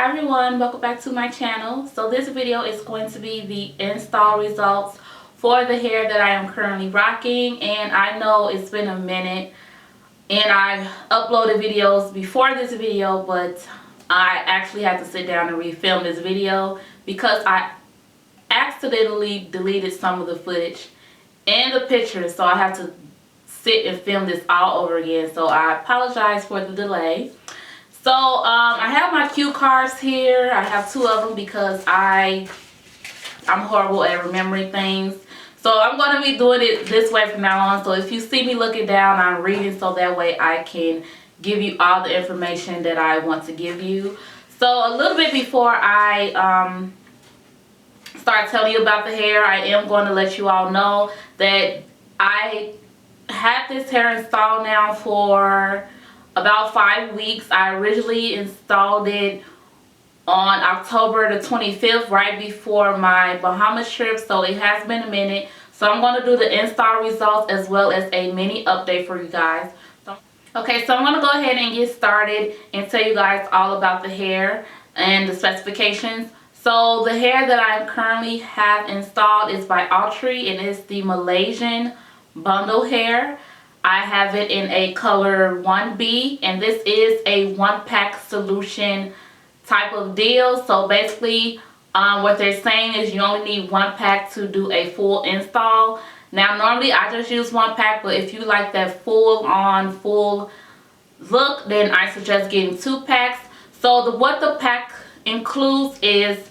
Hi everyone, welcome back to my channel. So this video is going to be the install results for the hair that I am currently rocking, and I know it's been a minute and I uploaded videos before this video, but I actually had to sit down and refilm this video because I accidentally deleted some of the footage and the pictures, so I have to sit and film this all over again. So I apologize for the delay. So I have my cue cards here. I have two of them because I'm horrible at remembering things. So I'm going to be doing it this way from now on. So if you see me looking down, I'm reading so that way I can give you all the information that I want to give you. So a little bit before I start telling you about the hair, I am going to let you all know that I had this hair installed now for about 5 weeks. I originally installed it on October the 25th, right before my Bahamas trip, so it has been a minute. So I'm going to do the install results as well as a mini update for you guys. Okay, so I'm going to go ahead and get started and tell you guys all about the hair and the specifications. So the hair that I currently have installed is by Outre, and it's the Malaysian bundle hair. I have it in a color 1B, and this is a one-pack solution type of deal. So basically what they're saying is you only need one pack to do a full install. Now normally I just use one pack, but if you like that full look, then I suggest getting 2 packs. So what the pack includes is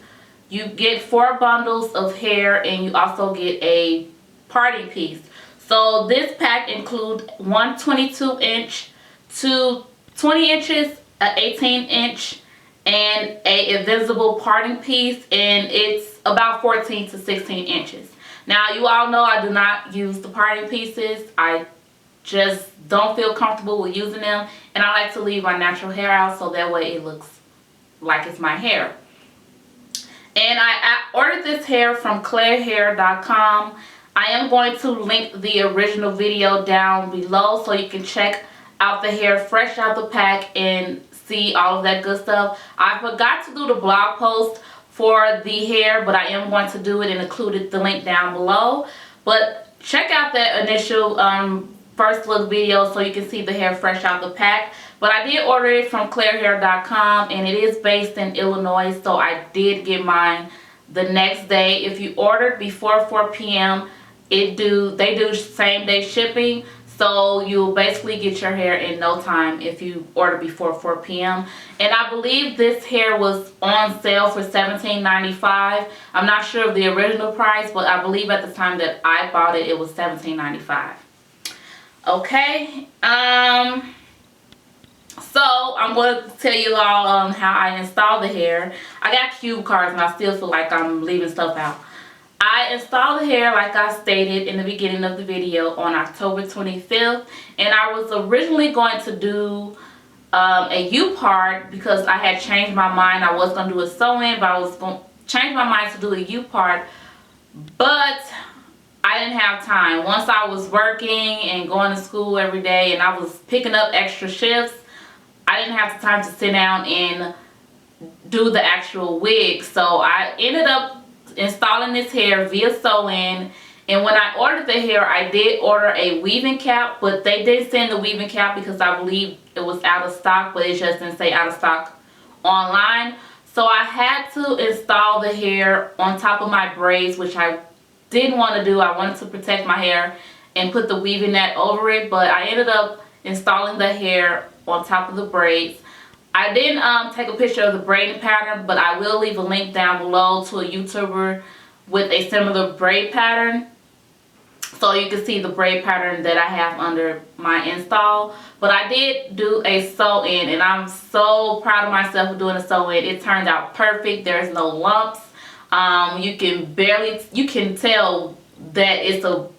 you get 4 bundles of hair, and you also get a parting piece. So this pack includes one 22-inch, 2 20 inches, an 18-inch, and a invisible parting piece, and it's about 14 to 16 inches. Now you all know I do not use the parting pieces. I just don't feel comfortable with using them, and I like to leave my natural hair out so that way it looks like it's my hair. And I ordered this hair from clairehair.com. I am going to link the original video down below so you can check out the hair fresh out the pack and see all of that good stuff. I forgot to do the blog post for the hair, but I am going to do it and included the link down below. But check out that initial first look video so you can see the hair fresh out the pack. But I did order it from clairehair.com, and it is based in Illinois, so I did get mine the next day. If you ordered before 4 p.m. they do same day shipping, so you'll basically get your hair in no time if you order before 4 p.m. And I believe this hair was on sale for $17.95. I'm not sure of the original price, but I believe at the time that I bought it, it was $17.95. Okay, so I'm going to tell you all how I installed the hair. I got cue cards and I still feel like I'm leaving stuff out. I installed the hair, like I stated in the beginning of the video, on October 25th. And I was originally going to do a U-part because I had changed my mind. I was going to do a sew-in, but I was going to change my mind to do a U-part. But I didn't have time. Once I was working and going to school every day and I was picking up extra shifts, I didn't have the time to sit down and do the actual wig. So I ended up installing this hair via sew-in, and when I ordered the hair, I did order a weaving cap, but they did send the weaving cap because I believe it was out of stock, but it just didn't say out of stock online. So I had to install the hair on top of my braids, which I didn't want to do. I wanted to protect my hair and put the weaving net over it, but I ended up installing the hair on top of the braids. I didn't take a picture of the braiding pattern, but I will leave a link down below to a YouTuber with a similar braid pattern, so you can see the braid pattern that I have under my install. But I did do a sew-in, and I'm so proud of myself for doing a sew-in. It turned out perfect. There's no lumps. You can tell that it's a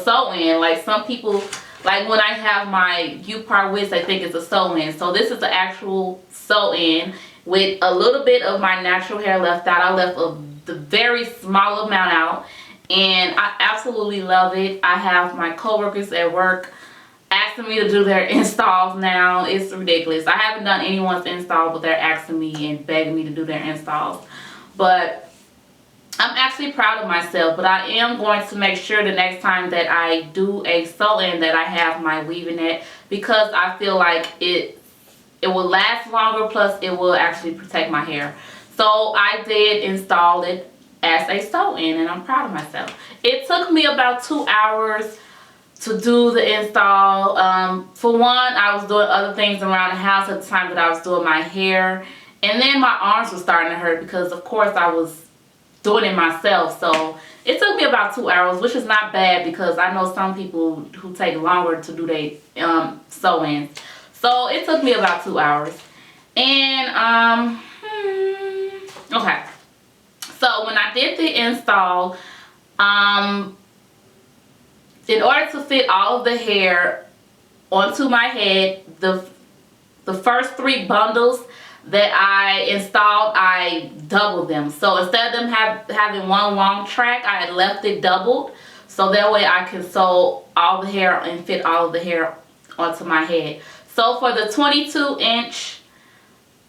sew-in. Like some people, like when I have my U-part wigs, I think it's a sew-in. So this is the actual sew-in with a little bit of my natural hair left out. I left the very small amount out, and I absolutely love it. I have my co-workers at work asking me to do their installs now. It's ridiculous. I haven't done anyone's install, but they're asking me and begging me to do their installs. But I'm actually proud of myself, but I am going to make sure the next time that I do a sew-in that I have my weaving net, because I feel like it will last longer, plus it will actually protect my hair. So I did install it as a sew-in, and I'm proud of myself. It took me about 2 hours to do the install. For one, I was doing other things around the house at the time that I was doing my hair, and then my arms were starting to hurt because of course I was doing it myself. So it took me about 2 hours, which is not bad because I know some people who take longer to do their sew-ins. So it took me about 2 hours. And okay, so when I did the install, in order to fit all of the hair onto my head, the first 3 bundles that I installed, I doubled them. So instead of them having one long track, I had left it doubled, so that way I can sew all the hair and fit all of the hair onto my head. So for the 22-inch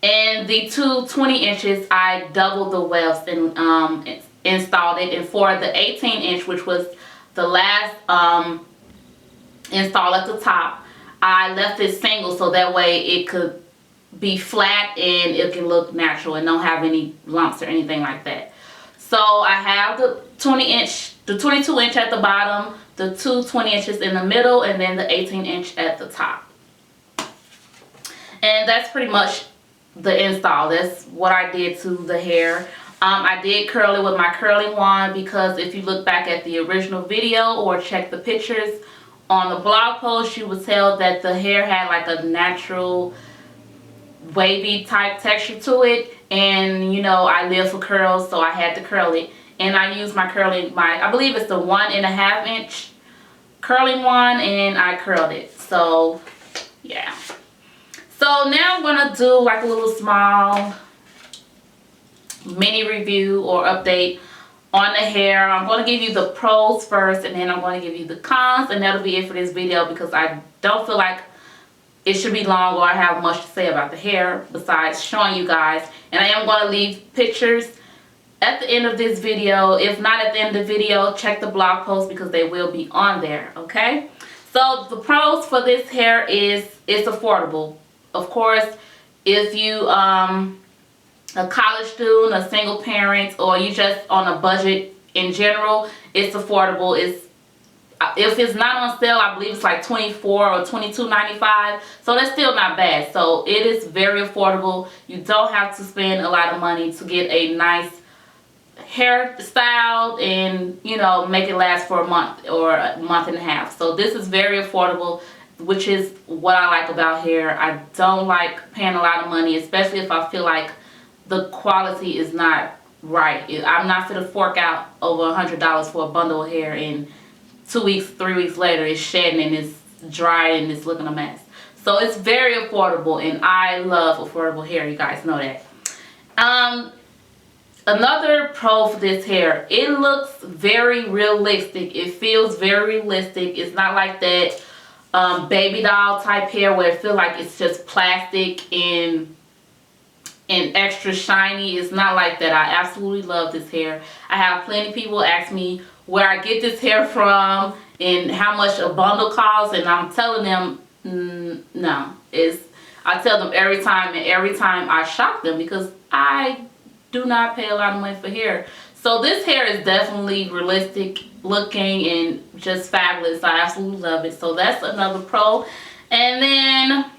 and the 20 inches, I doubled the wefts and installed it. And for the 18-inch, which was the last install at the top, I left it single so that way it could be flat and it can look natural and don't have any lumps or anything like that. So I have the 20-inch, the 22-inch at the bottom, the 2 20 inches in the middle, and then the 18-inch at the top. And that's pretty much the install. That's what I did to the hair. I did curl it with my curling wand because if you look back at the original video or check the pictures on the blog post, you would tell that the hair had like a natural wavy type texture to it, and you know I live for curls, so I had to curl it. And I used my I believe it's the 1.5 inch curling wand, and I curled it. So yeah. So now I'm gonna do like a little small mini review or update on the hair. I'm going to give you the pros first, and then I'm going to give you the cons, and that'll be it for this video because I don't feel like it should be long or I have much to say about the hair besides showing you guys. And I am going to leave pictures at the end of this video. If not at the end of the video, check the blog post because they will be on there, okay? So the pros for this hair is it's affordable. Of course, if you a college student, a single parent, or you just on a budget in general, it's affordable. If it's not on sale, I believe it's like $24 or $22.95, so that's still not bad. So it is very affordable. You don't have to spend a lot of money to get a nice hairstyle and, you know, make it last for a month or a month and a half. So this is very affordable, which is what I like about hair. I don't like paying a lot of money, especially if I feel like the quality is not right. I'm not going to fork out over $100 for a bundle of hair, and 2 weeks, 3 weeks later it's shedding and it's dry and it's looking a mess. So it's very affordable, and I love affordable hair. You guys know that. Another pro for this hair, it looks very realistic. It feels very realistic. It's not like that baby doll type hair where it feels like it's just plastic and extra shiny. It's not like that. I absolutely love this hair. I have plenty of people ask me where I get this hair from and how much a bundle costs, and I'm telling them no. I tell them every time, and every time I shock them because I do not pay a lot of money for hair. So this hair is definitely realistic looking and just fabulous. I absolutely love it. So that's another pro. And then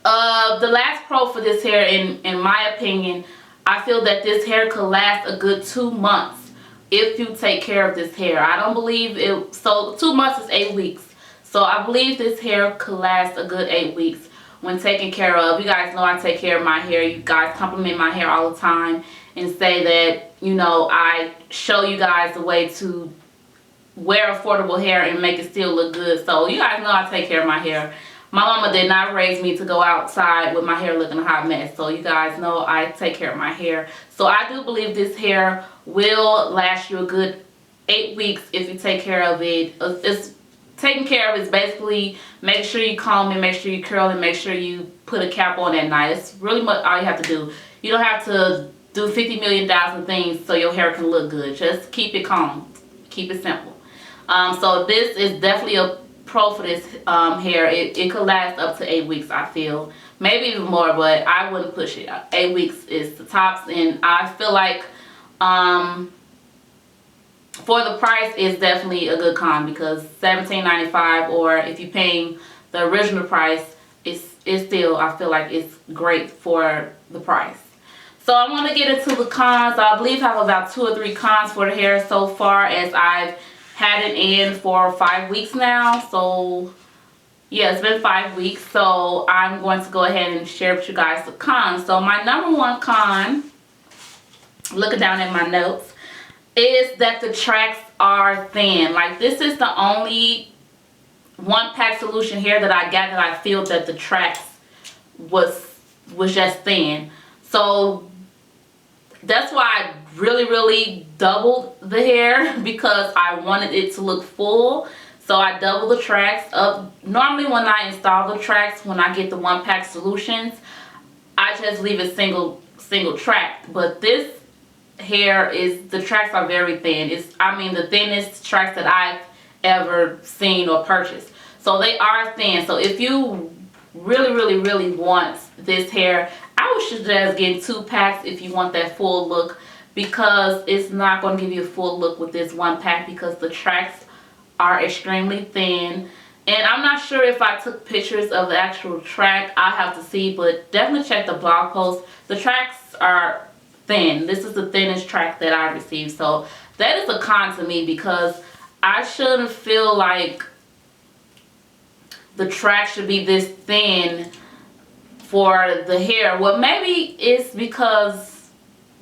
the last pro for this hair, in my opinion, I feel that this hair could last a good 2 months if you take care of this hair. I don't believe it, so 2 months is 8 weeks. So I believe this hair could last a good 8 weeks when taken care of. You guys know I take care of my hair. You guys compliment my hair all the time and say that, you know, I show you guys the way to wear affordable hair and make it still look good. So you guys know I take care of my hair. My mama did not raise me to go outside with my hair looking a hot mess. So you guys know I take care of my hair. So I do believe this hair will last you a good 8 weeks if you take care of it. It's taking care of is basically make sure you comb it, make sure you curl it, make sure you put a cap on at night. It's really much all you have to do. You don't have to do 50 million thousand things so your hair can look good. Just keep it combed. Keep it simple. So this is definitely a pro for this hair. It could last up to 8 weeks, I feel. Maybe even more, but I wouldn't push it. 8 weeks is the tops, and I feel like for the price is definitely a good con, because $17.95, or if you're paying the original price, it's still, I feel like it's great for the price. So I want to get into the cons. I believe I have about 2 or 3 cons for the hair so far, as I've had it in for 5 weeks now. So yeah, it's been 5 weeks. So I'm going to go ahead and share with you guys the cons. So my number 1 con, looking down at my notes, is that the tracks are thin. Like, this is the only one pack solution here that I got that I feel that the tracks was just thin. So that's why I really doubled the hair, because I wanted it to look full. So I doubled the tracks up. Normally when I install the tracks, when I get the one pack solutions, I just leave it single track. But this hair is, the tracks are very thin. It's, I mean, the thinnest tracks that I've ever seen or purchased. So they are thin. So if you really want this hair, I would suggest getting 2 packs if you want that full look, because it's not going to give you a full look with this 1 pack, because the tracks are extremely thin. And I'm not sure if I took pictures of the actual track. I have to see, but definitely check the blog post. The tracks are thin. This is the thinnest track that I received. So that is a con to me, because I shouldn't feel like the track should be this thin for the hair. Well, maybe it's because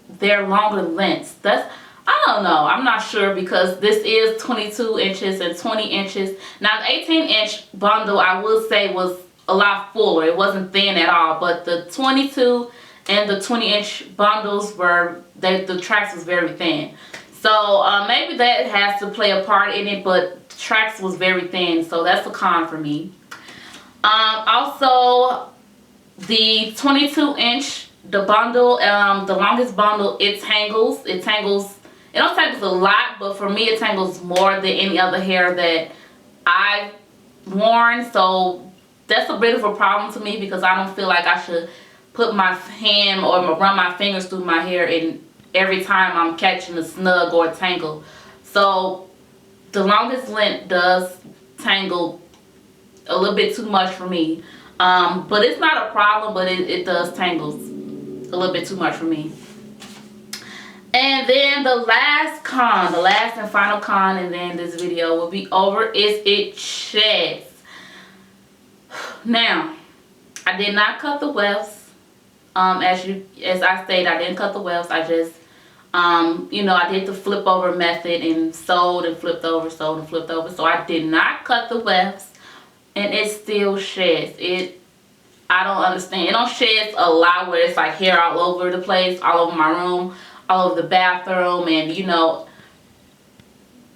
they're longer lengths. That's, I don't know. I'm not sure, because this is 22 inches and 20 inches. Now, the 18-inch bundle, I will say, was a lot fuller. It wasn't thin at all. But the 22 and the 20-inch bundles were, the tracks was very thin. So maybe that has to play a part in it, but the tracks was very thin. So that's a con for me. Also, the 22-inch, the bundle, the longest bundle, it tangles. It tangles. It don't tangles a lot, but for me it tangles more than any other hair that I've worn. So that's a bit of a problem to me, because I don't feel like I should put my hand or run my fingers through my hair and every time I'm catching a snug or a tangle. So the longest length does tangle a little bit too much for me. But it's not a problem, but it does tangles a little bit too much for me. And then the last con, the last and final con, and then this video will be over, is it sheds. Now, I did not cut the wefts. As I stated, I didn't cut the wefts. I just, you know, I did the flip over method and sewed and flipped over, sewed and flipped over. So I did not cut the wefts, and it still sheds. I don't understand. It don't shed a lot where it's like hair all over the place, all over my room, all over the bathroom, and you know,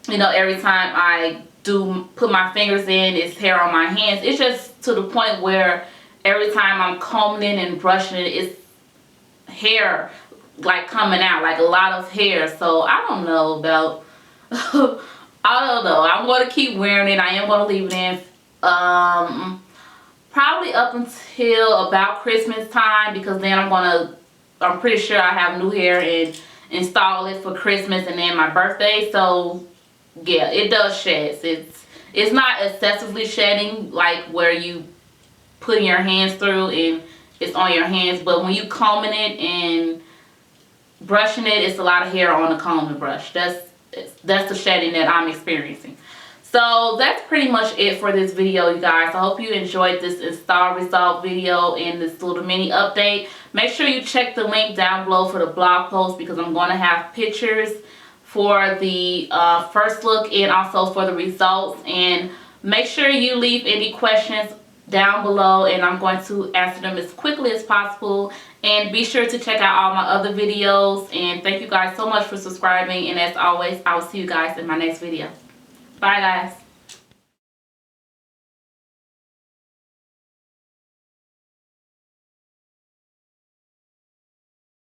every time I do put my fingers in, it's hair on my hands. It's just to the point where every time I'm combing it and brushing it, it's hair like coming out, like a lot of hair. So I don't know about I don't know. I'm going to keep wearing it. I am going to leave it in probably up until about Christmas time, because then I'm pretty sure I have new hair and install it for Christmas and then my birthday. So yeah, it does shed. It's not excessively shedding like where you putting your hands through and it's on your hands, but when you combing it and brushing it, it's a lot of hair on the comb and brush. That's the shedding that I'm experiencing. So that's pretty much it for this video, you guys. I hope you enjoyed this install result video and this little mini update. Make sure you check the link down below for the blog post, because I'm going to have pictures for the first look and also for the results. And make sure you leave any questions down below, and I'm going to answer them as quickly as possible. And be sure to check out all my other videos. And thank you guys so much for subscribing. And as always, I will see you guys in my next video. Bye, guys.